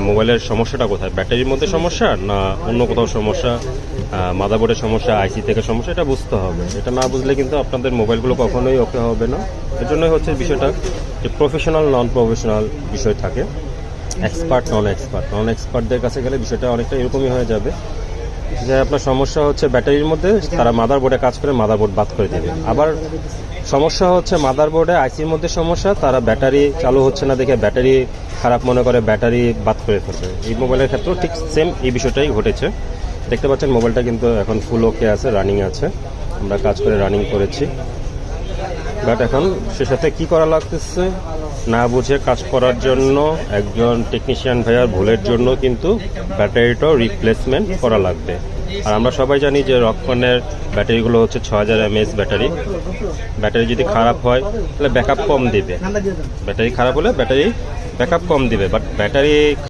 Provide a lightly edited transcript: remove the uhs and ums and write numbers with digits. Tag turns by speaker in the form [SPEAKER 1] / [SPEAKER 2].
[SPEAKER 1] মোবাইলের সমস্যাটা কোথায়, ব্যাটারির মধ্যে সমস্যা না অন্য কোথাও সমস্যা, মাদারবোর্ডের সমস্যা, আইসি থেকে সমস্যা, এটা বুঝতে হবে। এটা না বুঝলে কিন্তু আপনাদের মোবাইলগুলো কখনোই ওকে হবে না। এর জন্যই হচ্ছে বিষয়টা যে প্রফেশনাল নন প্রফেশনাল বিষয় থাকে, এক্সপার্ট নন এক্সপার্টদের কাছে গেলে বিষয়টা অনেকটা এরকমই হয়ে যাবে যে আপনার সমস্যা হচ্ছে ব্যাটারির মধ্যে, তারা মাদারবোর্ডে কাজ করে মাদারবোর্ড বাদ করে দেবে। আবার সমস্যা হচ্ছে মাদারবোর্ডে আইসির মধ্যে সমস্যা, তারা ব্যাটারি চালু হচ্ছে না দেখে ব্যাটারি খারাপ মনে করে ব্যাটারি বাদ করে ফেলবে। এই মোবাইলের ক্ষেত্রেও ঠিক সেম এই বিষয়টাই ঘটেছে। দেখতে পাচ্ছেন মোবাইলটা কিন্তু এখন ফুল ওকে আছে, রানিং আছে, আমরা কাজ করে রানিং করেছি। বাট এখন সে সাথে কী করা লাগতেছে না বুঝে কাজ করার জন্য একজন টেকনিশিয়ান ভাইয়ার ভুলের জন্য কিন্তু ব্যাটারিটাও রিপ্লেসমেন্ট করা লাগবে। আর আমরা সবাই জানি যে রকফোনের ব্যাটারিগুলো হচ্ছে 6000 mAh ব্যাটারি। ব্যাটারি যদি খারাপ হয় তাহলে ব্যাকআপ কম দিবে, ব্যাটারি খারাপ হলে ব্যাটারি ব্যাকআপ কম দিবে, বাট ব্যাটারি